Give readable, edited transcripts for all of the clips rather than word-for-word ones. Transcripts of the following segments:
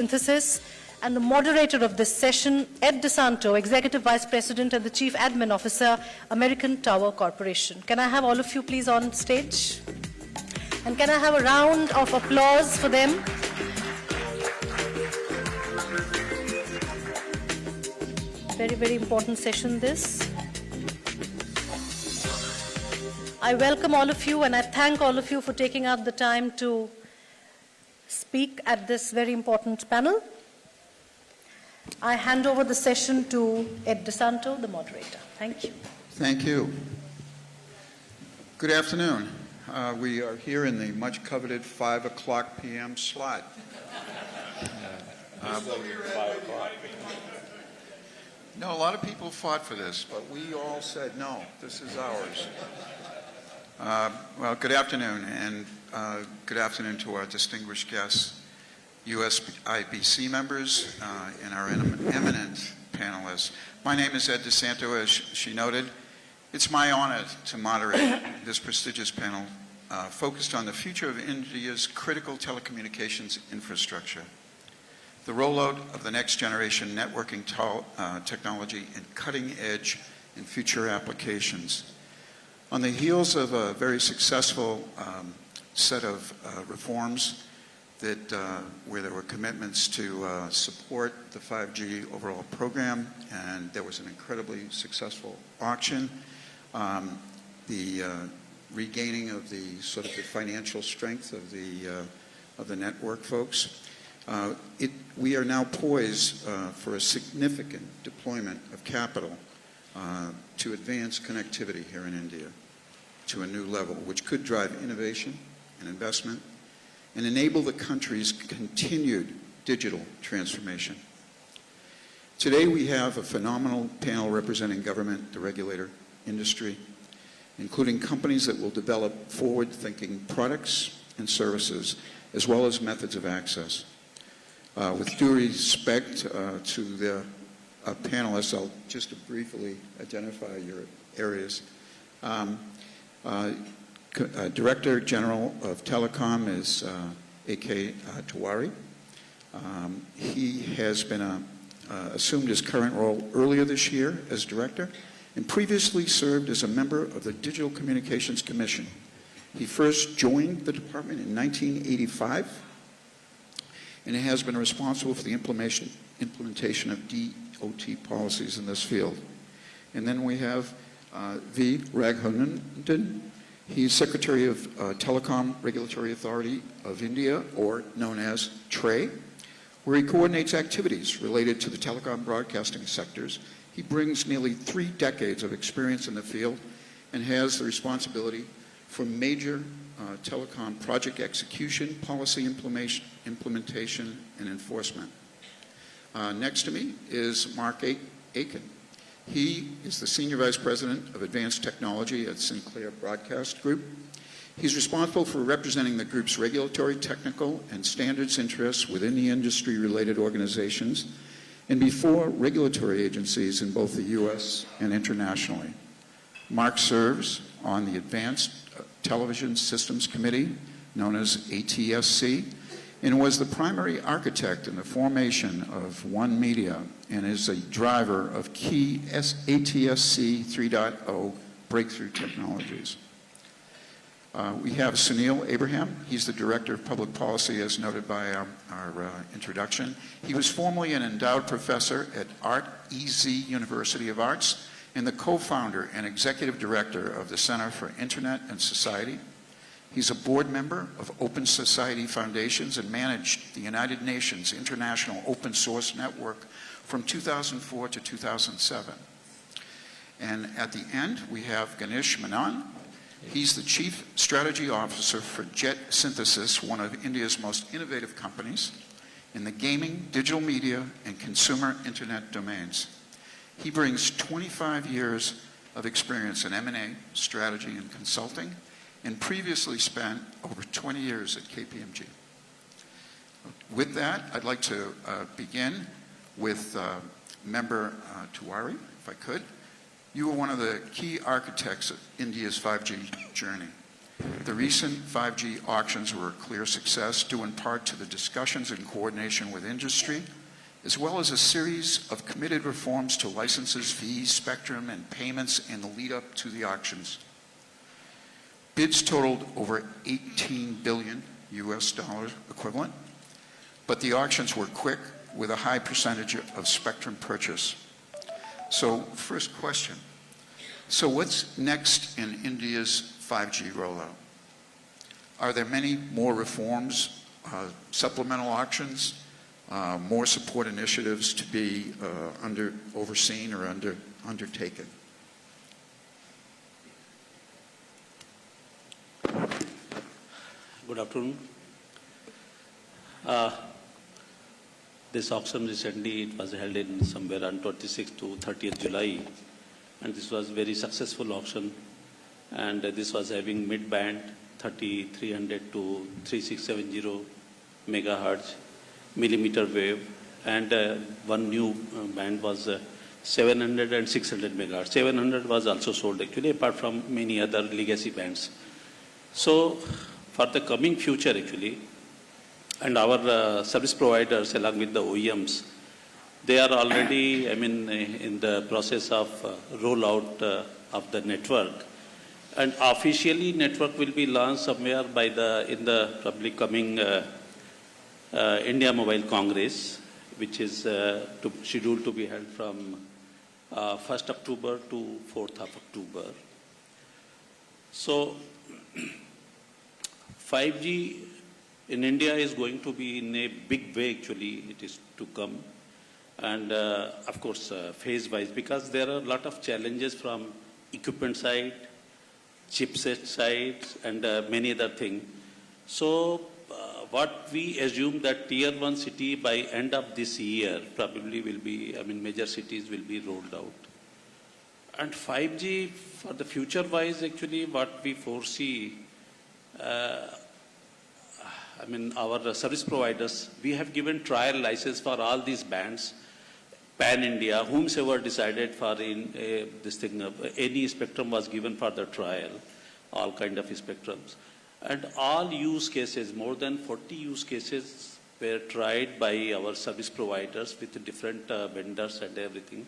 Synthesis, and the moderator of this session, Ed DeSanto, Executive Vice President and the Chief Admin Officer, American Tower Corporation. Can I have all of you please on stage? And can I have a round of applause for them? Very, very important session this. I welcome all of you and I thank all of you for taking out the time to speak at this very important panel. I hand over the session to Ed DeSanto, the moderator. Thank you. Thank you. Good afternoon. We are here in the much coveted 5 o'clock p.m. slot. No, a lot of people fought for this, but we all said, no, this is ours. Well, good afternoon, and good afternoon to our distinguished guests, USIBC members, and our eminent panelists. My name is Ed DeSanto, as she noted. It's my honor to moderate this prestigious panel focused on the future of India's critical telecommunications infrastructure, the rollout of the next generation networking technology and cutting edge and future applications. On the heels of a very successful set of reforms that where there were commitments to support the 5G overall program, and there was an incredibly successful auction, the regaining of the sort of the financial strength of the network folks. We are now poised for a significant deployment of capital to advance connectivity here in India to a new level, which could drive innovation and investment and enable the country's continued digital transformation. Today we have a phenomenal panel representing government, the regulator, industry, including companies that will develop forward-thinking products and services, as well as methods of access. With due respect to the panelists, I'll just briefly identify your areas. Director General of Telecom is A.K. Tiwari. He has been assumed his current role earlier this year as director and previously served as a member of the Digital Communications Commission. He first joined the department in 1985 and has been responsible for the implementation of DOT policies in this field. And then we have V. Raghunan. He's Secretary of Telecom Regulatory Authority of India, or known as TRAI, where he coordinates activities related to the telecom broadcasting sectors. He brings nearly 3 decades of experience in the field and has the responsibility for major telecom project execution, policy implementation, and enforcement. Next to me is Mark Aiken. He is the Senior Vice President of Advanced Technology at Sinclair Broadcast Group. He's responsible for representing the group's regulatory, technical, and standards interests within the industry-related organizations and before regulatory agencies in both the U.S. and internationally. Mark serves on the Advanced Television Systems Committee, known as ATSC, and was the primary architect in the formation of One Media and is a driver of key ATSC 3.0 breakthrough technologies. We have Sunil Abraham. He's the Director of Public Policy, as noted by our introduction. He was formerly an endowed professor at Art-EZ University of Arts and the co-founder and executive director of the Center for Internet and Society. He's a board member of Open Society Foundations and managed the United Nations International Open Source Network from 2004 to 2007. And at the end, we have Ganesh Menon. He's the Chief Strategy Officer for Jet Synthesis, one of India's most innovative companies in the gaming, digital media, and consumer internet domains. He brings 25 years of experience in M&A, strategy, and consulting, and previously spent over 20 years at KPMG. With that, I'd like to begin with member Tiwari, if I could. You were one of the key architects of India's 5G journey. The recent 5G auctions were a clear success, due in part to the discussions and coordination with industry, as well as a series of committed reforms to licenses, fees, spectrum, and payments in the lead-up to the auctions. Bids totaled over $18 billion US dollars equivalent, but the auctions were quick with a high percentage of spectrum purchase. So, first question. So what's next in India's 5G rollout? Are there many more reforms, supplemental auctions, more support initiatives to be overseen or undertaken? Good afternoon. This auction recently, it was held in somewhere on 26th to 30th July, and this was very successful auction, and this was having mid-band 300 to 3670 megahertz millimeter wave, and one new band was 700 and 600 megahertz. 700 was also sold actually, apart from many other legacy bands. So for the coming future actually, and our service providers along with the OEMs, they are already, in the process of rollout of the network. And officially network will be launched somewhere in the probably coming India Mobile Congress, which is scheduled to be held from 1st October to 4th of October. So 5G in India is going to be in a big way actually, it is to come. And of course phase-wise, because there are a lot of challenges from equipment side, chipset side, and many other things. So what we assume that tier 1 city by end of this year probably will be, major cities will be rolled out. And 5G for the future wise actually what we foresee, our service providers, we have given trial license for all these bands, pan-India, whomsoever decided for any spectrum was given for the trial, all kind of spectrums. And all use cases, more than 40 use cases were tried by our service providers with different vendors and everything.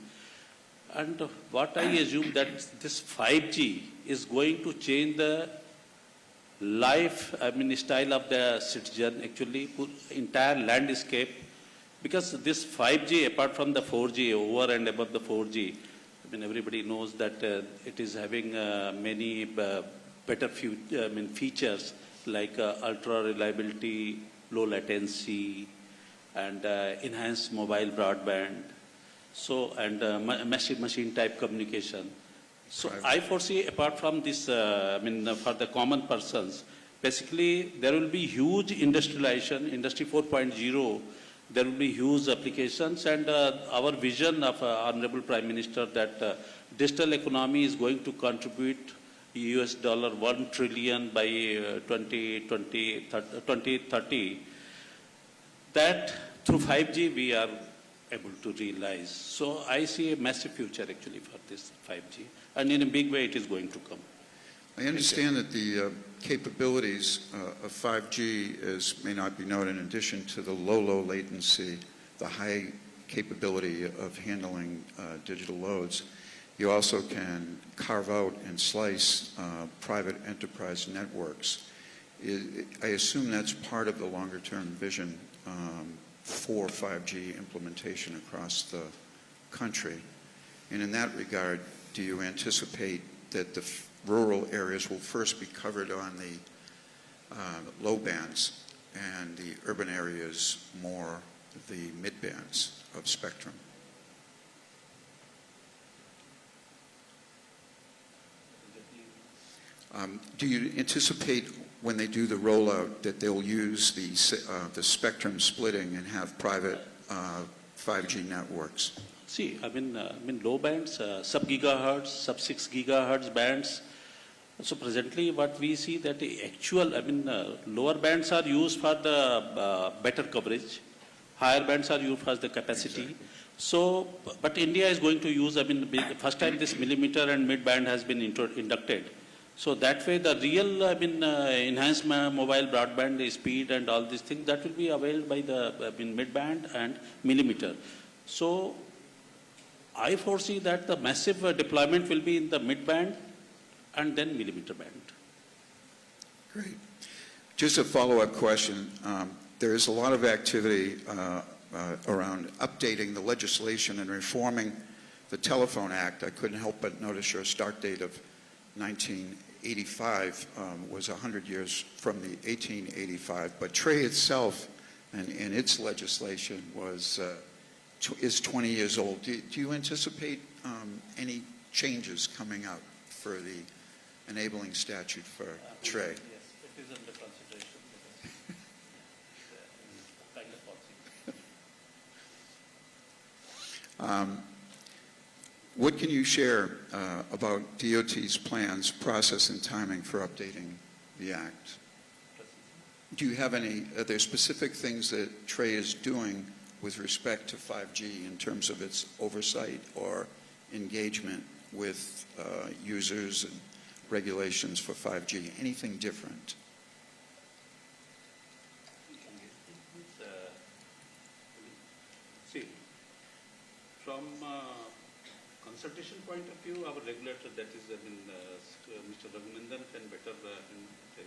And what I assume that this 5G is going to change the life, style of the citizen, actually, entire landscape. Because this 5G, apart from the 4G, over and above the 4G, everybody knows that it is having many better features like ultra reliability, low latency, and enhanced mobile broadband, so and machine type communication. So I foresee, apart from this, for the common persons, basically there will be huge industrialization, Industry 4.0. There will be huge applications, and our vision of Honorable Prime Minister that digital economy is going to contribute US $1 trillion by 2030. That through 5G we are able to realize. So I see a massive future actually for this 5G, and in a big way it is going to come. I understand that the capabilities of 5G may not be known, in addition to the low latency, the high capability of handling digital loads. You also can carve out and slice private enterprise networks. I assume that's part of the longer-term vision for 5G implementation across the country. And in that regard, do you anticipate that the rural areas will first be covered on the low bands, and the urban areas more the mid bands of spectrum? Do you anticipate when they do the rollout that they'll use the spectrum splitting and have private 5G networks? See, low bands, sub-gigahertz, sub-6 gigahertz bands. So presently what we see that the actual, lower bands are used for the better coverage. Higher bands are used for the capacity. Exactly. So, but India is going to use, first time this millimeter and mid band has been inducted. So that way the real, enhanced mobile broadband speed and all these things, that will be availed by the mid-band and millimeter. So I foresee that the massive deployment will be in the mid-band and then millimeter band. Great. Just a follow-up question. There is a lot of activity around updating the legislation and reforming the Telephone Act. I couldn't help but notice your start date of 1985 was 100 years from the 1885, but TRAE itself and its legislation was is 20 years old. Do you anticipate any changes coming out for the enabling statute for TRAE? Yes, it is under consideration. What can you share about DOT's plans, process, and timing for updating the Act? Do you have any, are there specific things that TRAE is doing with respect to 5G in terms of its oversight or engagement with users and regulations for 5G? Anything different? See, from consultation point of view, our regulator, that is, Mr. Raghunandan can better tell.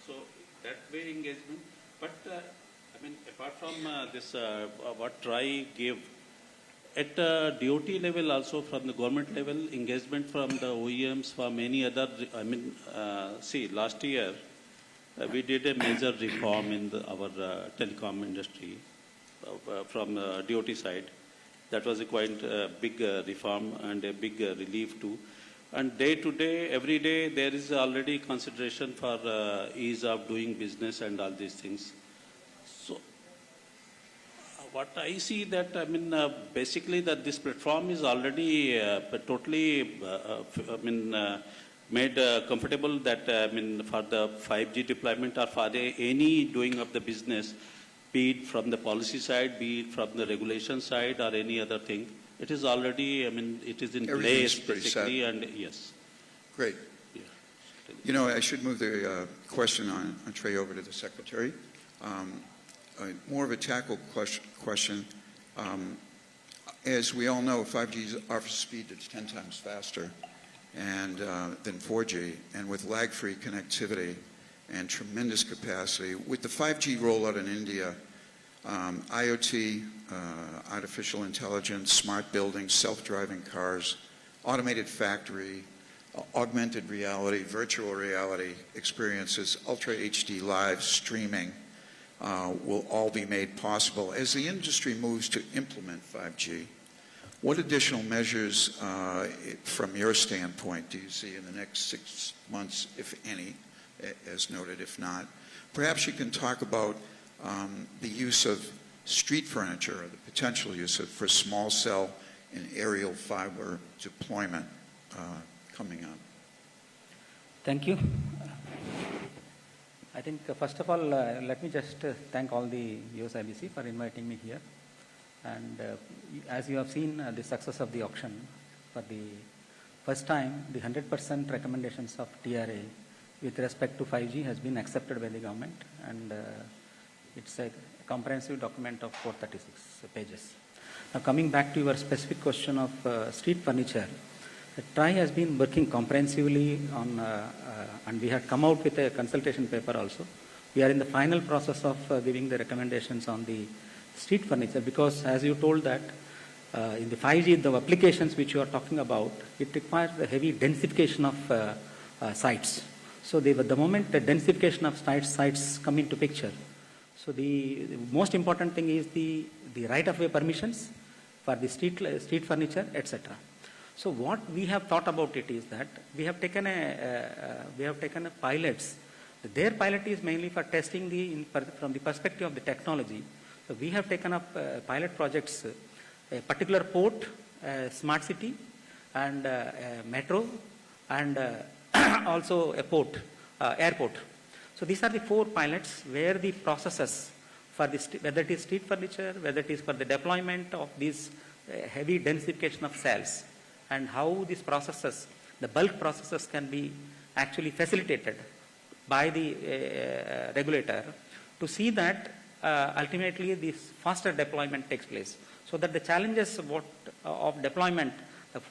So that way engagement. But apart from this, what TRAE gave, at DOT level also, from the government level, engagement from the OEMs, from any other, see, last year, we did a major reform in our telecom industry from DOT side. That was a quite big reform and a big relief too. And day to day, every day, there is already consideration for ease of doing business and all these things. So, what I see that, basically that this platform is already totally, made comfortable that, for the 5G deployment or for any doing of the business, be it from the policy side, be it from the regulation side or any other thing. It is already, it is in place basically, and yes. Great. Yeah. You know, I should move the question on TRAE over to the Secretary. More of a tackle question. As we all know, 5G offers speed that's 10 times faster than 4G, and with lag-free connectivity and tremendous capacity. With the 5G rollout in India, IoT, artificial intelligence, smart buildings, self-driving cars, automated factory, augmented reality, virtual reality experiences, Ultra HD live streaming will all be made possible. As the industry moves to implement 5G, what additional measures from your standpoint do you see in the next 6 months, if any, as noted, if not? Perhaps you can talk about the use of street furniture or the potential use of for small cell and aerial fiber deployment coming up. Thank you. I think first of all, let me just thank all the USIBC for inviting me here. And as you have seen the success of the auction, for the first time, the 100% recommendations of TRA with respect to 5G has been accepted by the government, and it's a comprehensive document of 436 pages. Now coming back to your specific question of street furniture, TRAE has been working comprehensively on, and we had come out with a consultation paper also. We are in the final process of giving the recommendations on the street furniture, because as you told that in the 5G, the applications which you are talking about, it requires a heavy densification of sites. So the moment the densification of sites come into picture, so the most important thing is the right-of-way permissions for the street furniture, etc. So what we have thought about it is that we have taken a pilots. Their pilot is mainly for testing from the perspective of the technology. So we have taken up pilot projects, a particular port, smart city, and a metro, and also a port, airport. So these are the 4 pilots where the processes for whether it is street furniture, whether it is for the deployment of these heavy densification of cells, and how these processes, the bulk processes, can be actually facilitated by the regulator to see that ultimately this faster deployment takes place, so that the challenges of deployment,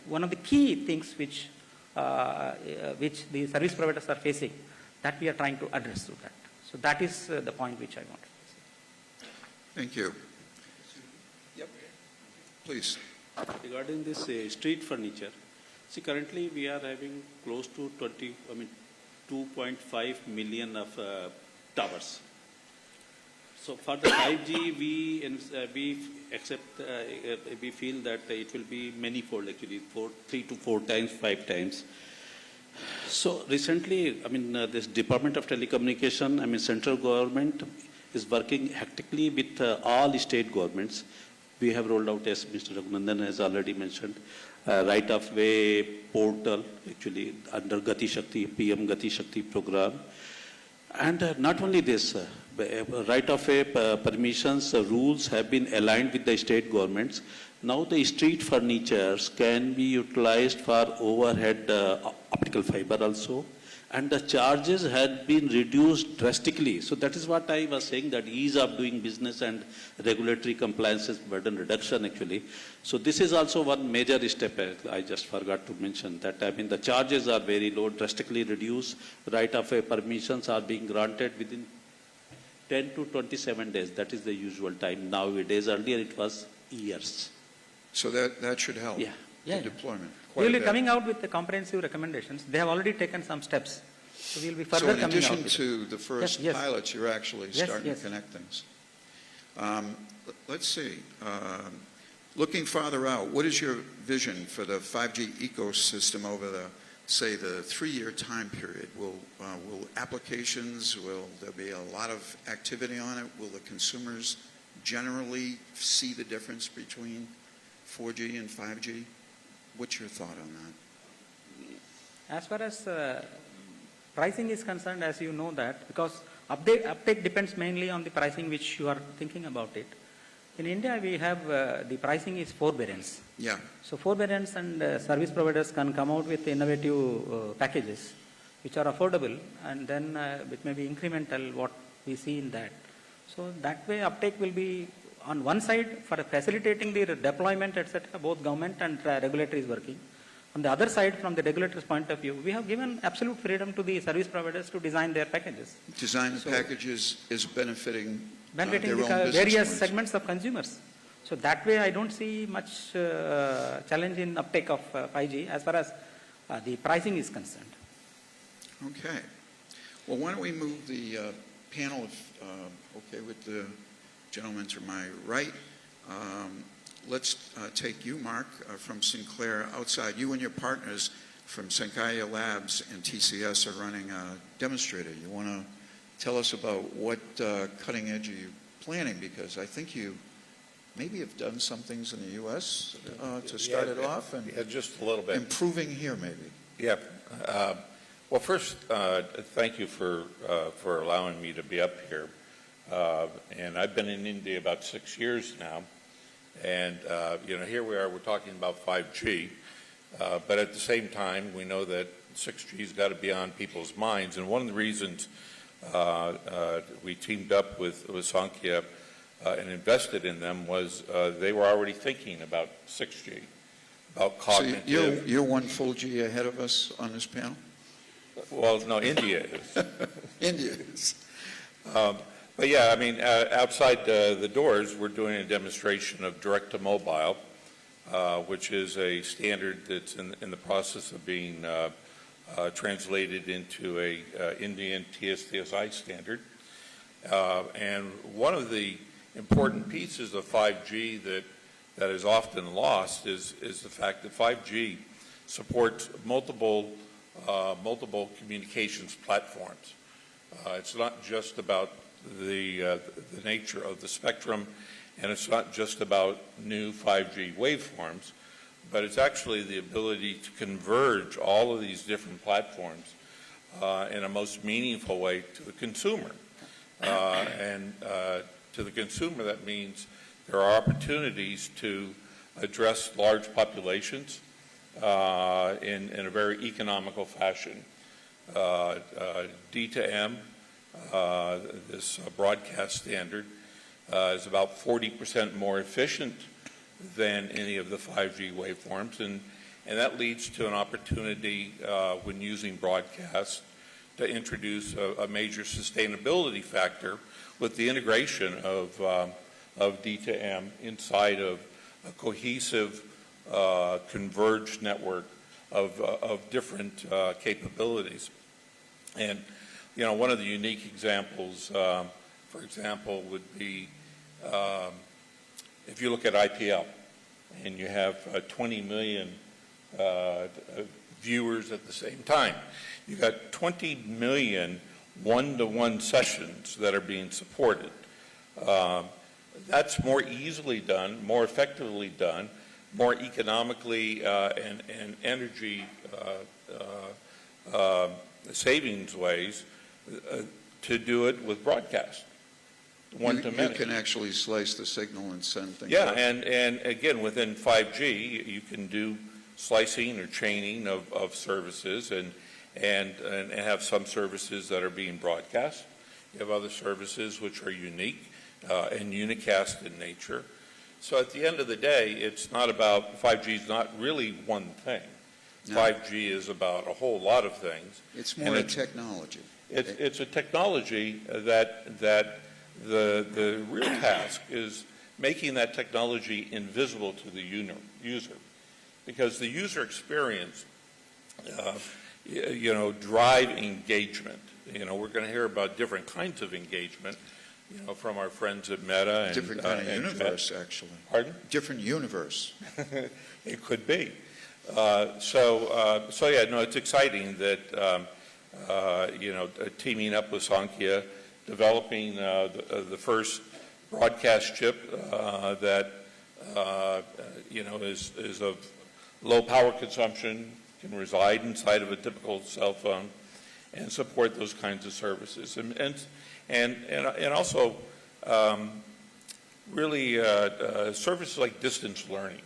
one of the key things which the service providers are facing, that we are trying to address through that. So that is the point which I wanted to say. Thank you. Yep. Please. Regarding this street furniture, see, currently we are having close to 2.5 million of towers. So for the 5G, we feel that it will be manifold, actually, 3 to 4 times, 5 times. So recently, this Department of Telecommunication, central government is working hectically with all state governments. We have rolled out, as Mr. Raghunandan has already mentioned, right-of-way portal, actually, under Gati Shakti, PM Gati Shakti program. And not only this, right-of-way permissions, rules have been aligned with the state governments. Now the street furnitures can be utilized for overhead optical fiber also. And the charges had been reduced drastically. So that is what I was saying, that ease of doing business and regulatory compliances, burden reduction actually. So this is also one major step. I just forgot to mention that. The charges are very low, drastically reduced. Right-of-way permissions are being granted within 10 to 27 days. That is the usual time nowadays. Earlier it was years. So that should help. Yeah. The deployment. We will be coming out with the comprehensive recommendations. They have already taken some steps. So we will be further so in coming out addition with to the first yes. pilots, you're actually Yes, starting yes. to connect things. Let's see. Looking farther out, what is your vision for the 5G ecosystem over the 3-year time period? Will applications, will there be a lot of activity on it? Will the consumers generally see the difference between 4G and 5G? What's your thought on that? As far as pricing is concerned, as you know that, because uptake depends mainly on the pricing which you are thinking about it. In India, we have the pricing is 4 variants. Yeah. So 4 variants, and service providers can come out with innovative packages which are affordable, and then it may be incremental what we see in that. So that way uptake will be on one side for facilitating the deployment, etc. Both government and regulator is working. On the other side, from the regulator's point of view, we have given absolute freedom to the service providers to design their packages. Design the packages is benefiting their own the business various points. segments of consumers. So that way I don't see much challenge in uptake of 5G as far as the pricing is concerned. Okay. Well, why don't we move the panel, okay, with the gentleman to my right. Let's take you, Mark, from Sinclair outside. You and your partners from Sankaya Labs and TCS are running a demonstrator. You want to tell us about what cutting edge are you planning? Because I think you maybe have done some things in the U.S. To start it off, and just a little bit. Improving here, maybe. Yeah. Well, first, thank you for allowing me to be up here. And I've been in India about 6 years now. And, here we are, we're talking about 5G. But at the same time, we know that 6G's got to be on people's minds. And one of the reasons we teamed up with Sankhya and invested in them was they were already thinking about 6G, about cognitive. So you're one full G ahead of us on this panel? Well, no, India is. India is. But yeah, outside the doors, we're doing a demonstration of direct-to-mobile, which is a standard that's in the process of being translated into a Indian TSI standard. And one of the important pieces of 5G that is often lost is the fact that 5G supports multiple communications platforms. It's not just about the nature of the spectrum, and it's not just about new 5G waveforms, but it's actually the ability to converge all of these different platforms in a most meaningful way to the consumer. And to the consumer, that means there are opportunities to address large populations in a very economical fashion. D to M, this broadcast standard, is about 40% more efficient than any of the 5G waveforms, and that leads to an opportunity when using broadcast to introduce a major sustainability factor with the integration of D to M inside of a cohesive, converged network of different capabilities. And, you know, one of the unique examples, for example, would be if you look at IPL and you have 20 million viewers at the same time. You've got 20 million one-to-one sessions that are being supported. That's more easily done, more effectively done, more economically and energy savings ways to do it with broadcast. One to many. You can actually slice the signal and send things Yeah, out. and again, within 5G, you can do slicing or chaining of services and have some services that are being broadcast. You have other services which are unique and unicast in nature. So at the end of the day, it's not about, 5G is not really one thing. No. 5G is about a whole lot of things. It's more a technology. It's a technology that the real task is making that technology invisible to the user, because the user experience, drive engagement. You know, we're going to hear about different kinds of engagement, from our friends at Meta. And, different kind of universe, actually. Pardon? Different universe. It could be. It's exciting that, teaming up with Sankhya, developing the first broadcast chip that, is of low power consumption, can reside inside of a typical cell phone, and support those kinds of services. And also, really, services like distance learning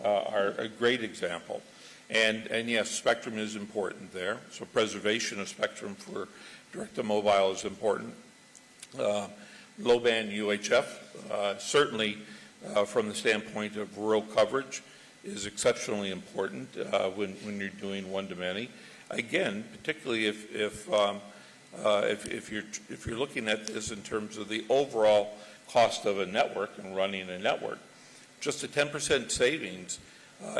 are a great example. And yes, spectrum is important there. So preservation of spectrum for direct-to-mobile is important. Low-band UHF, certainly from the standpoint of rural coverage, is exceptionally important when you're doing one-to-many. Again, particularly if you're looking at this in terms of the overall cost of a network and running a network, just a 10% savings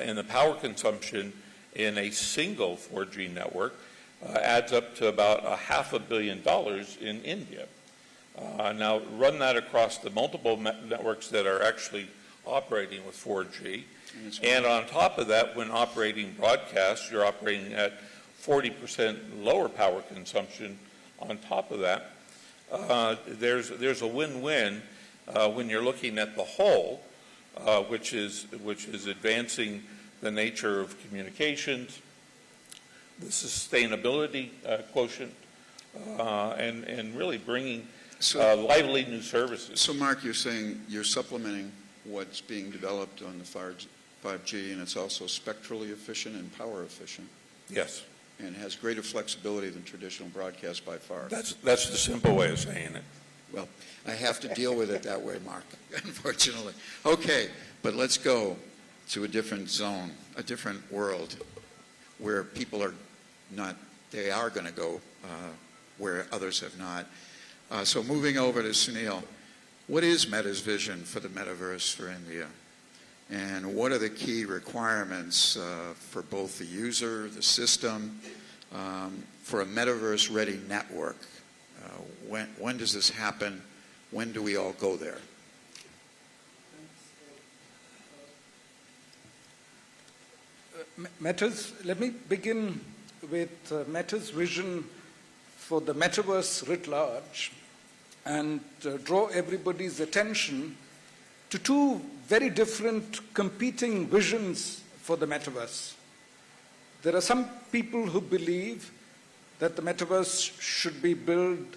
in the power consumption in a single 4G network adds up to about $500 million in India. Now, run that across the multiple networks that are actually operating with 4G. And on top of that, when operating broadcast, you're operating at 40% lower power consumption on top of that. There's a win-win when you're looking at the whole, which is advancing the nature of communications, the sustainability quotient, and really bringing lively new services. So, Mark, you're saying you're supplementing what's being developed on the 5G, and it's also spectrally efficient and power efficient. Yes. And has greater flexibility than traditional broadcast by far. That's the simple way of saying it. Well, I have to deal with it that way, Mark, unfortunately. Okay, but let's go to a different zone, a different world, where people are not, they are going to go where others have not. So moving over to Sunil, what is Meta's vision for the Metaverse for India? And what are the key requirements for both the user, the system, for a Metaverse-ready network? When does this happen? When do we all go there? Let me begin with Meta's vision for the Metaverse writ large and draw everybody's attention to two very different competing visions for the Metaverse. There are some people who believe that the Metaverse should be built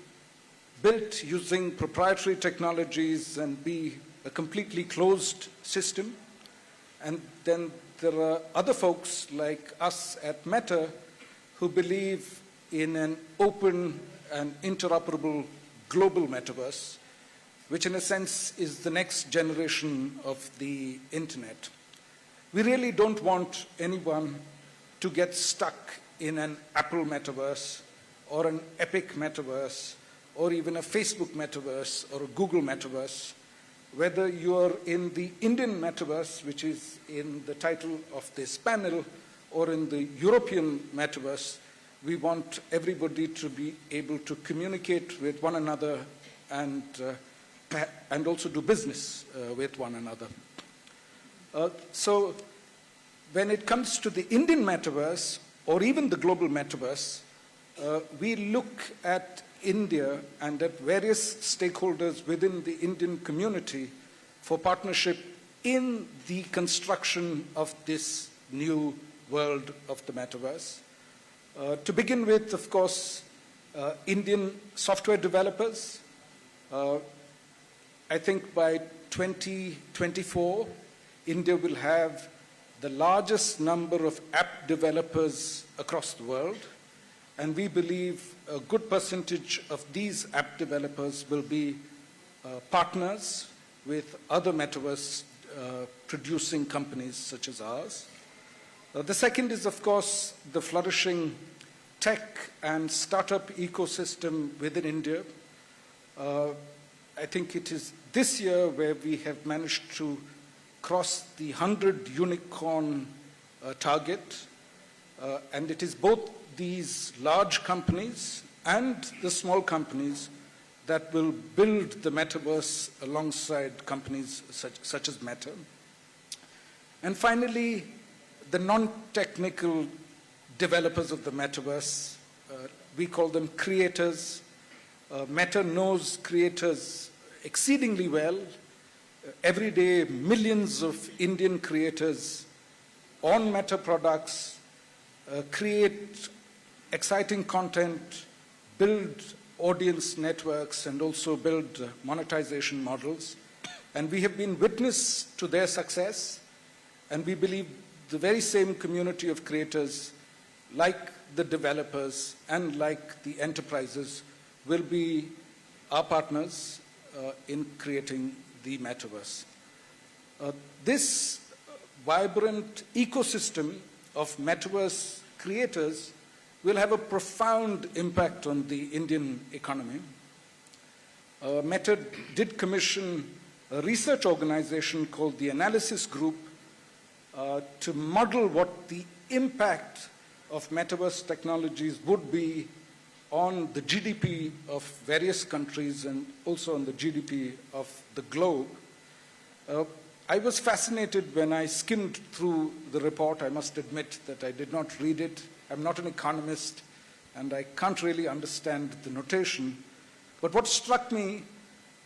using proprietary technologies and be a completely closed system. And then there are other folks like us at Meta who believe in an open and interoperable global metaverse, which in a sense is the next generation of the internet. We really don't want anyone to get stuck in an Apple metaverse or an Epic metaverse or even a Facebook metaverse or a Google metaverse. Whether you're in the Indian metaverse, which is in the title of this panel, or in the European metaverse, we want everybody to be able to communicate with one another and also do business with one another. So when it comes to the Indian metaverse, or even the global metaverse, we look at India and at various stakeholders within the Indian community for partnership in the construction of this new world of the metaverse. To begin with, of course, Indian software developers. I think by 2024, India will have the largest number of app developers across the world, and we believe a good percentage of these app developers will be partners with other metaverse producing companies such as ours. The second is, of course, the flourishing tech and startup ecosystem within India. I think it is this year where we have managed to cross the 100 unicorn target, and it is both these large companies and the small companies that will build the metaverse alongside companies such as Meta. And finally, the non-technical developers of the metaverse, we call them creators. Meta knows creators exceedingly well. Every day, millions of Indian creators on Meta products create exciting content, build audience networks, and also build monetization models. And we have been witness to their success, and we believe the very same community of creators, like the developers and like the enterprises, will be our partners in creating the metaverse. This vibrant ecosystem of metaverse creators will have a profound impact on the Indian economy. Meta did commission a research organization called the Analysis Group to model what the impact of metaverse technologies would be on the GDP of various countries and also on the GDP of the globe. I was fascinated when I skimmed through the report. I must admit that I did not read it. I'm not an economist, and I can't really understand the notation. But what struck me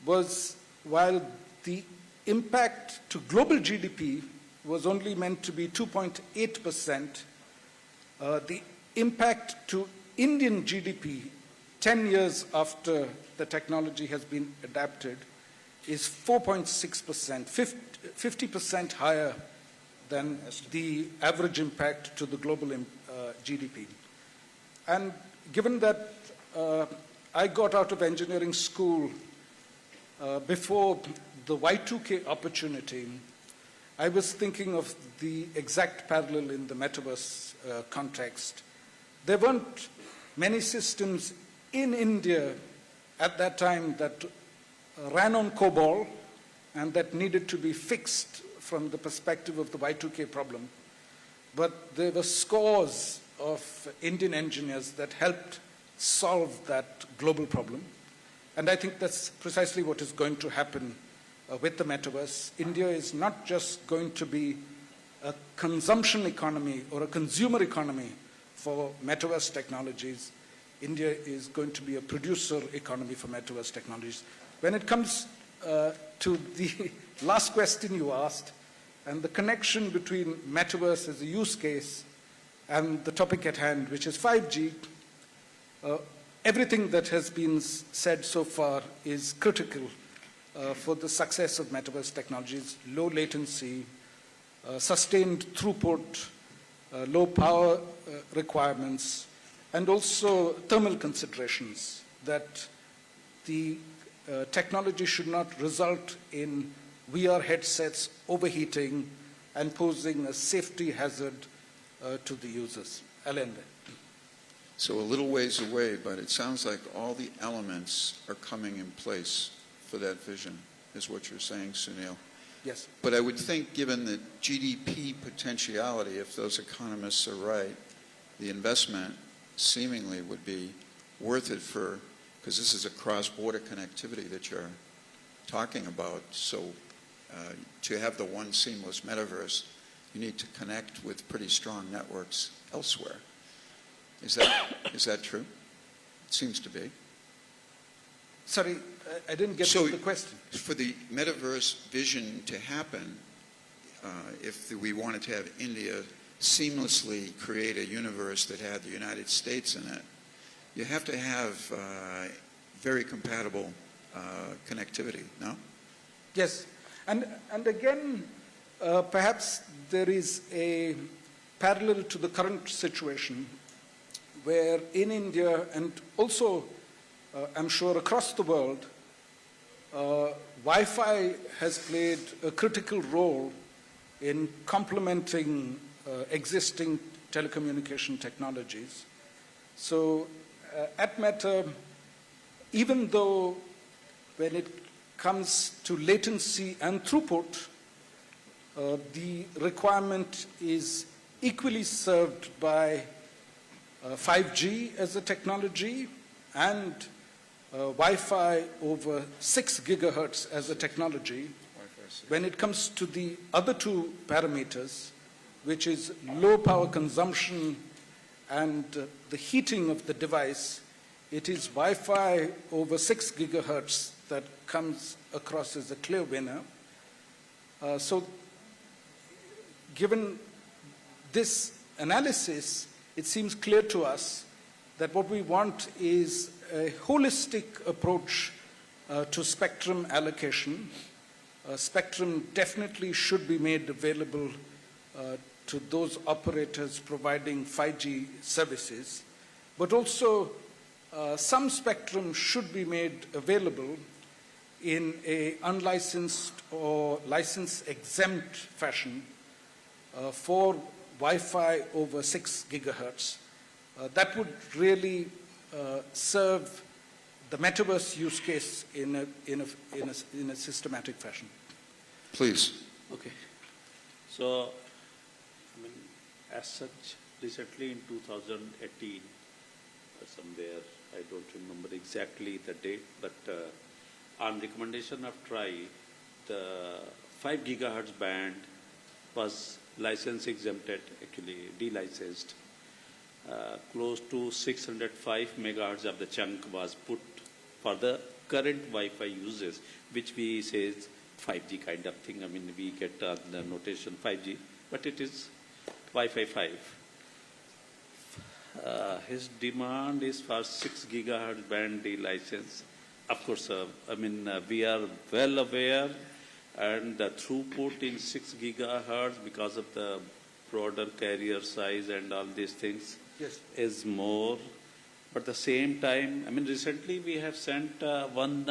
was, while the impact to global GDP was only meant to be 2.8%, the impact to Indian GDP 10 years after the technology has been adapted is 4.6%, 50% higher than the average impact to the global GDP. And given that I got out of engineering school before the Y2K opportunity, I was thinking of the exact parallel in the metaverse context. There weren't many systems in India at that time that ran on COBOL and that needed to be fixed from the perspective of the Y2K problem. But there were scores of Indian engineers that helped solve that global problem. And I think that's precisely what is going to happen with the metaverse. India is not just going to be a consumption economy or a consumer economy for metaverse technologies. India is going to be a producer economy for metaverse technologies. When it comes to the last question you asked, and the connection between metaverse as a use case and the topic at hand, which is 5G, everything that has been said so far is critical for the success of metaverse technologies: low latency, sustained throughput, low power requirements, and also thermal considerations, that the technology should not result in VR headsets overheating and posing a safety hazard to the users. I'll end there. So a little ways away, but it sounds like all the elements are coming in place for that vision, is what you're saying, Sunil. Yes. But I would think, given the GDP potentiality, if those economists are right, the investment seemingly would be worth it for, because this is a cross-border connectivity that you're talking about. So to have the one seamless metaverse, you need to connect with pretty strong networks elsewhere. Is that true? It seems to be. Sorry, I didn't get So the question. for the metaverse vision to happen, if we wanted to have India seamlessly create a universe that had the United States in it, you have to have very compatible connectivity, no? Yes, and again, perhaps there is a parallel to the current situation where in India and also I'm sure across the world, Wi-Fi has played a critical role in complementing existing telecommunication technologies. So at Meta, even though when it comes to latency and throughput, the requirement is equally served by 5G as a technology and Wi-Fi over 6 gigahertz as a technology. When it comes to the other two parameters, which is low power consumption and the heating of the device, it is Wi-Fi over 6 gigahertz that comes across as a clear winner. So given this analysis, it seems clear to us that what we want is a holistic approach to spectrum allocation. Spectrum definitely should be made available to those operators providing 5G services, but also some spectrum should be made available in a unlicensed or license-exempt fashion for Wi-Fi over 6 gigahertz. That would really serve the metaverse use case in a systematic fashion. Please. Okay. So, I mean, as such, recently in 2018, somewhere, I don't remember exactly the date, but on recommendation of TRI, the 5 gigahertz band was license exempted, actually delicensed. Close to 605 megahertz of the chunk was put for the current Wi-Fi uses, which we say 5G kind of thing. I mean, we get the notation 5G, but it is Wi-Fi 5. His demand is for 6 gigahertz band license. Of course, I mean, we are well aware, and the throughput in 6 gigahertz because of the broader carrier size and all these things is more. But at the same time, I mean, recently we have sent one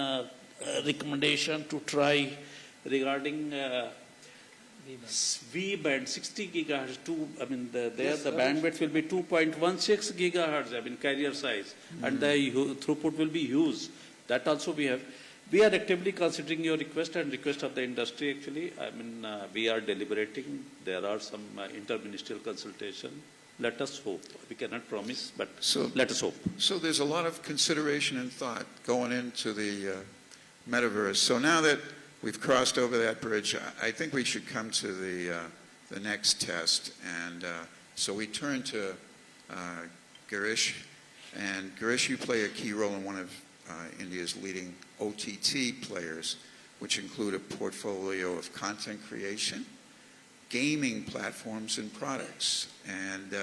recommendation to try regarding V band 60 gigahertz. I mean, the bandwidth will be 2.16 gigahertz. I mean, carrier size, and the throughput will be huge. That also we have. We are actively considering your request and request of the industry. Actually, I mean, we are deliberating. There are some interministerial consultation. Let us hope. We cannot promise, but let us hope. So there's a lot of consideration and thought going into the metaverse. So now that we've crossed over that bridge, I think we should come to the next test. And so we turn to Girish. And Girish, you play a key role in one of India's leading OTT players, which include a portfolio of content creation, gaming platforms, and products. And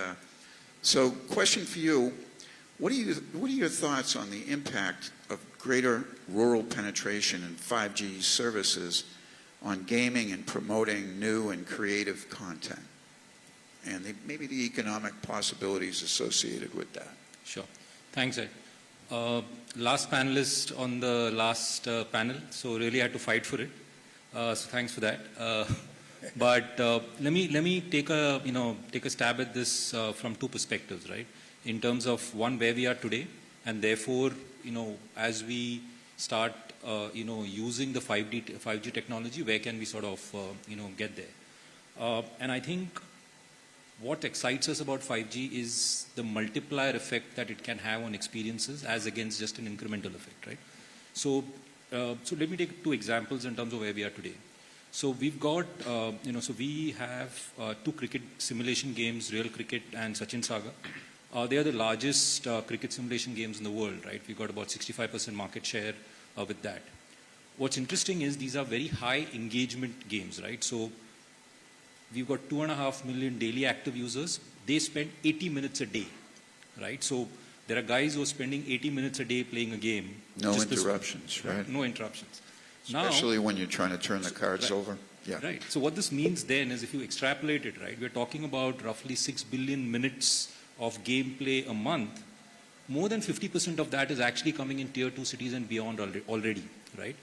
so question for you, what are your thoughts on the impact of greater rural penetration and 5G services on gaming and promoting new and creative content, and maybe the economic possibilities associated with that? Sure. Thanks, Ed. Last panelist on the last panel, so really had to fight for it. So thanks for that. But let me take a stab at this from two perspectives, right? In terms of one, where we are today, and therefore, as we start, using the 5G technology, where can we sort of, get there? And I think what excites us about 5G is the multiplier effect that it can have on experiences as against just an incremental effect, right? So let me take two examples in terms of where we are today. So we've got, so we have two cricket simulation games, Real Cricket and Sachin Saga. They are the largest cricket simulation games in the world, right? We've got about 65% market share with that. What's interesting is these are very high engagement games, right? So we've got 2.5 million daily active users. They spend 80 minutes a day, right? So there are guys who are spending 80 minutes a day playing a game. No interruptions, right? No interruptions. Especially when you're trying to turn the cards right, over. Yeah. Right. So what this means then is if you extrapolate it, right, we're talking about roughly 6 billion minutes of gameplay a month. More than 50% of that is actually coming in tier 2 cities and beyond already, right?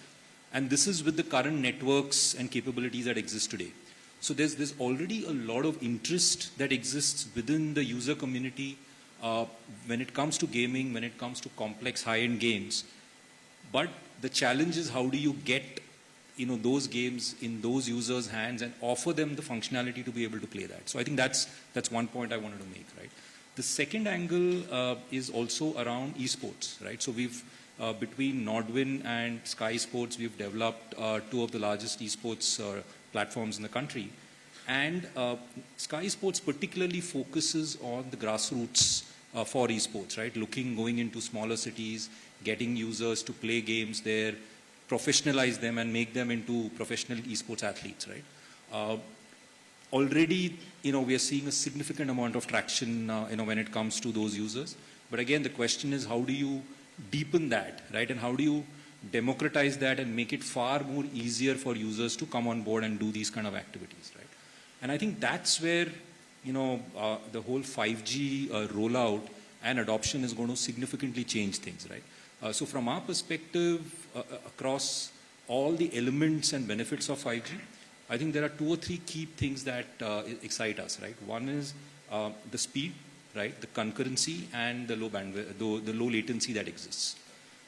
And this is with the current networks and capabilities that exist today. So there's already a lot of interest that exists within the user community when it comes to gaming, when it comes to complex high-end games. But the challenge is how do you get those games in those users' hands and offer them the functionality to be able to play that. So I think that's one point I wanted to make, right? The second angle is also around esports, right? So we've between Nordwin and Sky Sports, we've developed two of the largest esports platforms in the country. And Sky Sports particularly focuses on the grassroots for esports, right? Going into smaller cities, getting users to play games there, professionalize them and make them into professional esports athletes, right? Already, we are seeing a significant amount of traction, when it comes to those users. But again, the question is how do you deepen that, right? And how do you democratize that and make it far more easier for users to come on board and do these kind of activities, right? And I think that's where, the whole 5G rollout and adoption is going to significantly change things, right? So from our perspective, across all the elements and benefits of 5G, I think there are 2 or 3 key things that excite us, right? One is the speed, right? The concurrency and the low bandwidth, the low latency that exists.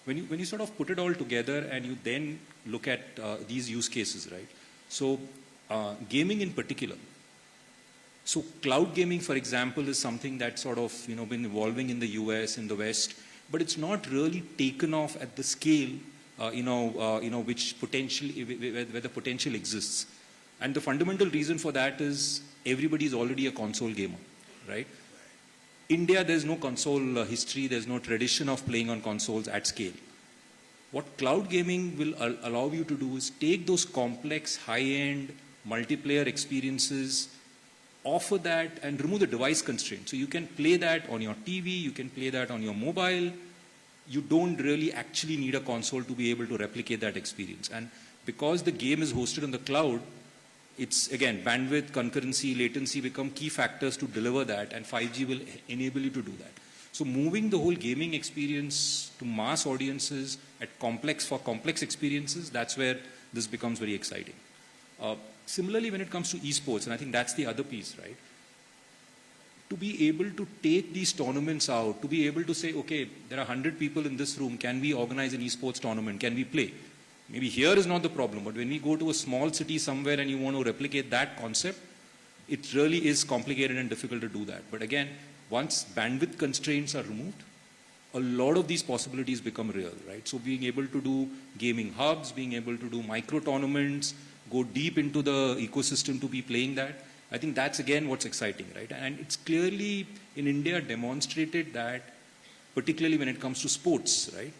When you sort of put it all together and you then look at these use cases, right? So gaming in particular. So cloud gaming, for example, is something that's sort of been evolving in the US, in the West, but it's not really taken off at the scale, which potentially where the potential exists. And the fundamental reason for that is everybody is already a console gamer, right? India, there's no console history, there's no tradition of playing on consoles at scale. What cloud gaming will allow you to do is take those complex, high-end, multiplayer experiences, offer that and remove the device constraint. So you can play that on your TV, you can play that on your mobile. You don't really actually need a console to be able to replicate that experience. And because the game is hosted on the cloud, it's again, bandwidth, concurrency, latency become key factors to deliver that, and 5G will enable you to do that. So moving the whole gaming experience to mass audiences for complex experiences, that's where this becomes very exciting. Similarly, when it comes to esports, and I think that's the other piece, right? To be able to take these tournaments out, to be able to say, okay, there are 100 people in this room, can we organize an esports tournament? Can we play? Maybe here is not the problem, but when we go to a small city somewhere and you want to replicate that concept, it really is complicated and difficult to do that. But again, once bandwidth constraints are removed, a lot of these possibilities become real, right? So being able to do gaming hubs, being able to do micro tournaments, go deep into the ecosystem to be playing that, I think that's again what's exciting, right? And it's clearly in India demonstrated that, particularly when it comes to sports, right?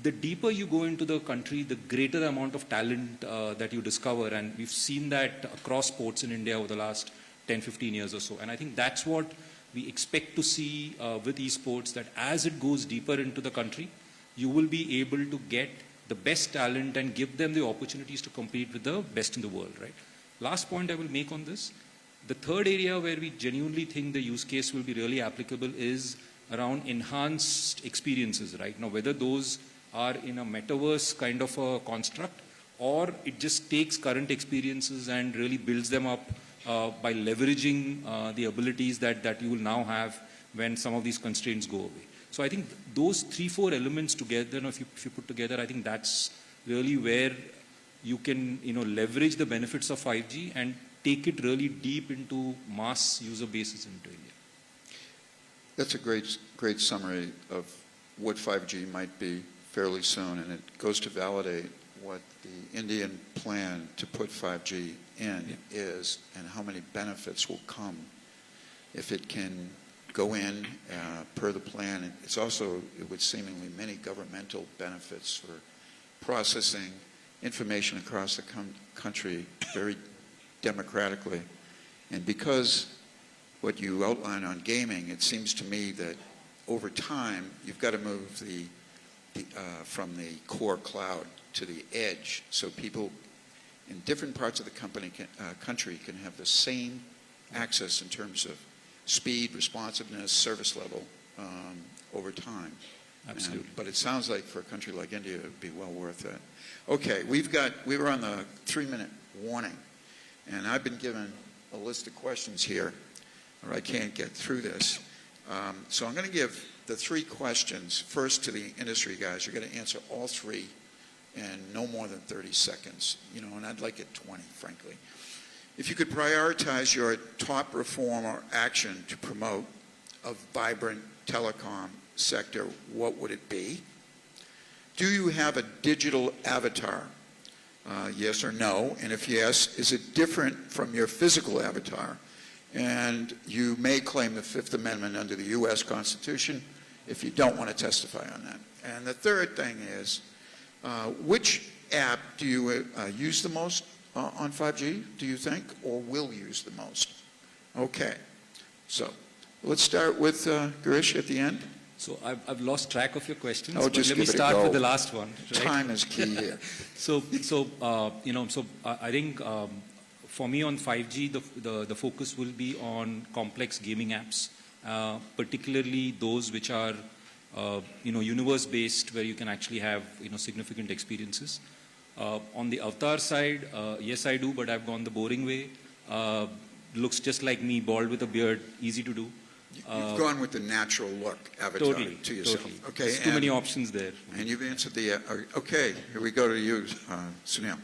The deeper you go into the country, the greater the amount of talent that you discover. And we've seen that across sports in India over the last 10, 15 years or so. And I think that's what we expect to see with esports, that as it goes deeper into the country, you will be able to get the best talent and give them the opportunities to compete with the best in the world, right? Last point I will make on this. The third area where we genuinely think the use case will be really applicable is around enhanced experiences, right? Now, whether those are in a metaverse kind of a construct, or it just takes current experiences and really builds them up by leveraging the abilities that you will now have when some of these constraints go away. So I think those 3-4 elements together, if you put together, I think that's really where you can leverage the benefits of 5G and take it really deep into mass user bases into India. That's a great summary of what 5G might be fairly soon, and it goes to validate what the Indian plan to put 5G in is and how many benefits will come if it can go in per the plan. It's also, it would seemingly, many governmental benefits for processing information across the country very democratically. And because what you outline on gaming, it seems to me that over time you've got to move from the core cloud to the edge, so people in different parts of the country can have the same access in terms of speed, responsiveness, service level over time. Absolutely. But it sounds like for a country like India, it would be well worth it. Okay, we were on the 3-minute warning, and I've been given a list of questions here, or I can't get through this. So I'm going to give the 3 questions first to the industry guys. You're going to answer all 3 in no more than 30 seconds, and I'd like it 20, frankly. If you could prioritize your top reform or action to promote a vibrant telecom sector, what would it be? Do you have a digital avatar? Yes or no? And if yes, is it different from your physical avatar? And you may claim the Fifth Amendment under the U.S. Constitution if you don't want to testify on that. And the third thing is, which app do you use the most on 5G, do you think, or will use the most? Okay. So let's start with Girish at the end. So I've lost track of your questions, Oh, but just let me give it a start go. with the last one. Right? Time is key here. So I think for me on 5G, the focus will be on complex gaming apps, particularly those which are universe-based, where you can actually have significant experiences. On the avatar side, yes, I do, but I've gone the boring way. Looks just like me, bald with a beard, easy to do. You've gone with the natural look avatar to yourself. Totally. Okay, There's too many options there. And you've answered the. Okay, here we go to you, Sunil.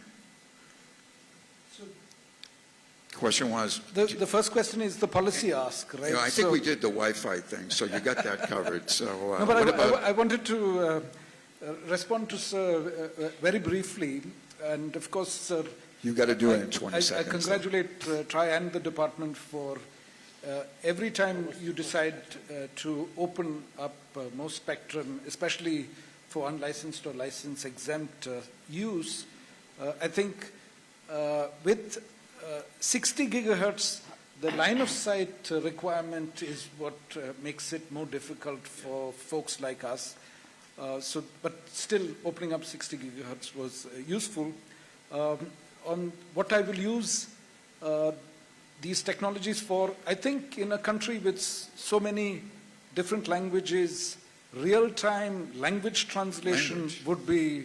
Question was. The first question is the policy ask, right? I think we did the Wi-Fi thing, so you got that covered. So No, but what about? I wanted to respond to Sir very briefly, and of course, Sir. You got to do it in 20 seconds. I congratulate Tri and the department for every time you decide to open up more spectrum, especially for unlicensed or license-exempt use. I think with 60 gigahertz, the line of sight requirement is what makes it more difficult for folks like us. But still, opening up 60 gigahertz was useful. On what I will use these technologies for, I think in a country with so many different languages, real-time language translation would be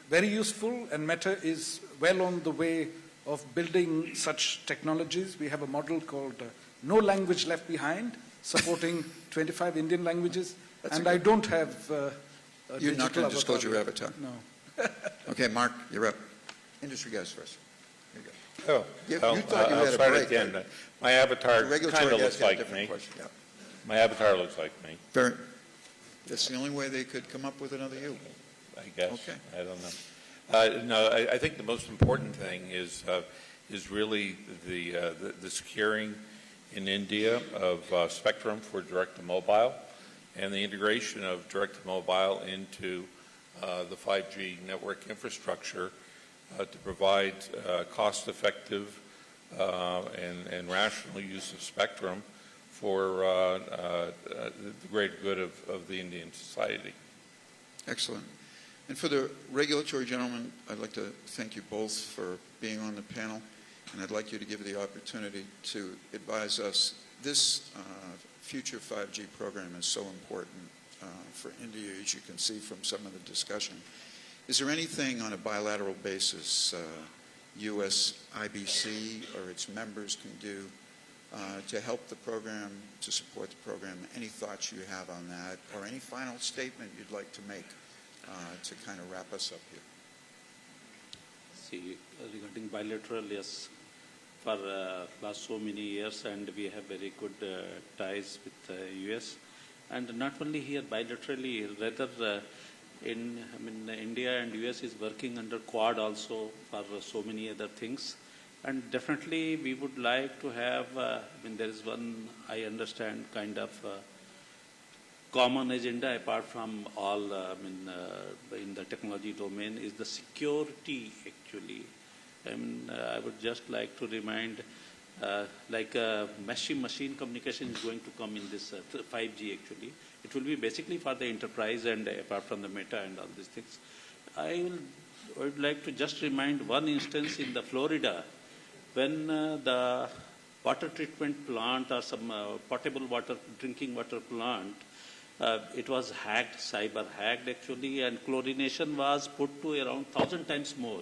very useful, and Meta is well on the way of building such technologies. We have a model called No Language Left Behind, supporting 25 Indian languages, and I don't have You're not going to disclose your avatar? No. Okay, Mark, you're up. Industry guys first. Here you go. Oh, You well, thought you I'll had a start break, at the end. right? My avatar The regulatory kind of guys looks got a like different me. question. Yeah. My avatar looks like me, That's the only way they could come up with another you. I guess. Okay. I don't know. No, I think the most important thing is really the securing in India of spectrum for direct-to-mobile and the integration of direct-to-mobile into the 5G network infrastructure to provide cost-effective and rational use of spectrum for the greater good of the Indian society. Excellent. And for the regulatory gentlemen, I'd like to thank you both for being on the panel, and I'd like you to give the opportunity to advise us this future 5G program is so important for India, as you can see from some of the discussion. Is there anything on a bilateral basis USIBC or its members can do to help the program, to support the program? Any thoughts you have on that, or any final statement you'd like to make to kind of wrap us up here? See, regarding bilateral, yes, for last so many years, and we have very good ties with US, and not only here bilaterally, rather India and US is working under Quad also for so many other things. And definitely we would like to have, there is one, I understand, kind of common agenda apart from all, in the technology domain is the security actually. I would just like to remind, like machine communication is going to come in this 5G actually. It will be basically for the enterprise and apart from the Meta and all these things. I would like to just remind one instance in the Florida, when the water treatment plant or some potable water, drinking water plant, it was hacked, cyber hacked actually, and chlorination was put to around 1,000 times more.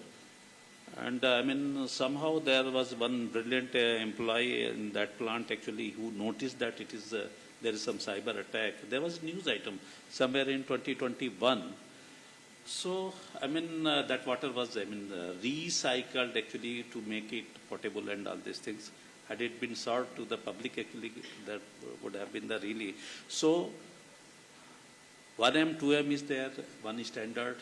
And somehow there was one brilliant employee in that plant actually who noticed that it is there is some cyber attack. There was a news item somewhere in 2021. So, that water was, recycled actually to make it potable and all these things. Had it been served to the public actually, that would have been the really. So, 1M, 2M is there, one standard.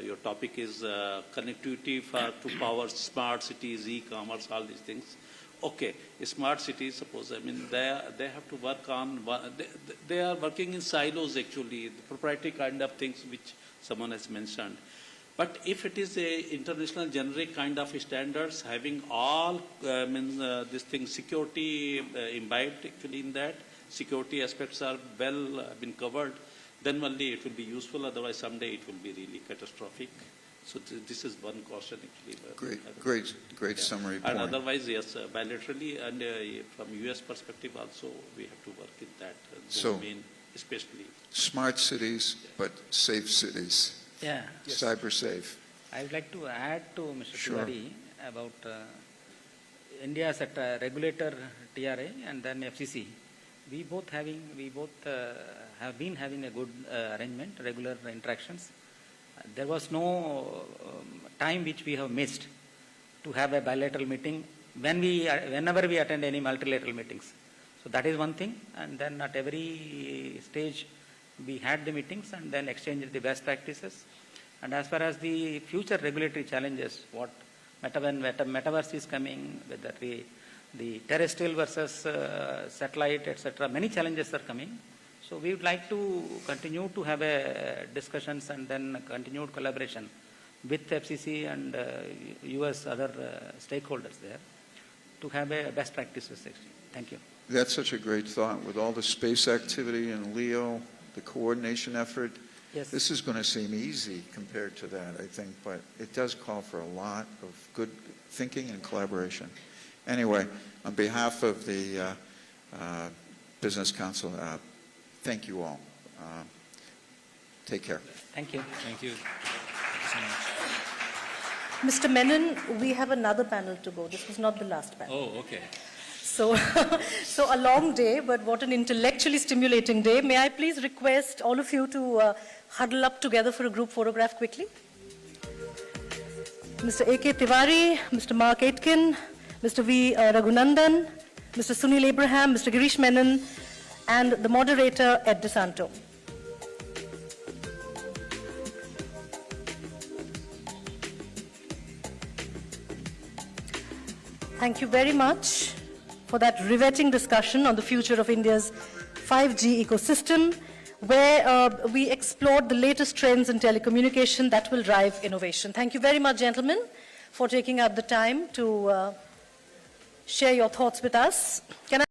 Your topic is connectivity to power smart cities, e-commerce, all these things. Okay, smart cities, suppose, they have to work on, they are working in silos actually, the proprietary kind of things which someone has mentioned. But if it is a international generic kind of standards, having all, this thing, security imbibed actually in that, security aspects are well been covered, then only it will be useful, otherwise someday it will be really catastrophic. So this is one caution actually. Great summary point. And otherwise, yes, bilaterally and from US perspective also, we have to work in that domain, especially. Smart cities, but safe cities. Yeah. Yes. Cyber safe. I would like to add to Mr. Sure. Tiwari about India as a regulator, TRA, and then FCC. We both have been having a good arrangement, regular interactions. There was no time which we have missed to have a bilateral meeting whenever we attend any multilateral meetings. So that is one thing, and then at every stage we had the meetings and then exchanged the best practices. And as far as the future regulatory challenges, what Metaverse is coming, whether the terrestrial versus satellite, etc., many challenges are coming. So we would like to continue to have discussions and then continued collaboration with FCC and US other stakeholders there to have a best practices section. Thank you. That's such a great thought. With all the space activity in LEO, the coordination effort, Yes. this is going to seem easy compared to that, I think, but it does call for a lot of good thinking and collaboration. Anyway, on behalf of the Business Council, thank you all. Take care. Thank you. Thank you. Thank you so much. Mr. Menon, we have another panel to go. This was not the last panel. Oh, okay. So, so a long day, but what an intellectually stimulating day. May I please request all of you to huddle up together for a group photograph quickly? Mr. A.K. Tiwari, Mr. Mark Aitken, Mr. V. Raghunandan, Mr. Sunil Abraham, Mr. Girish Menon, and the moderator, Ed DeSanto. Thank you very much for that riveting discussion on the future of India's 5G ecosystem, where we explored the latest trends in telecommunication that will drive innovation. Thank you very much, gentlemen, for taking out the time to share your thoughts with us. Can I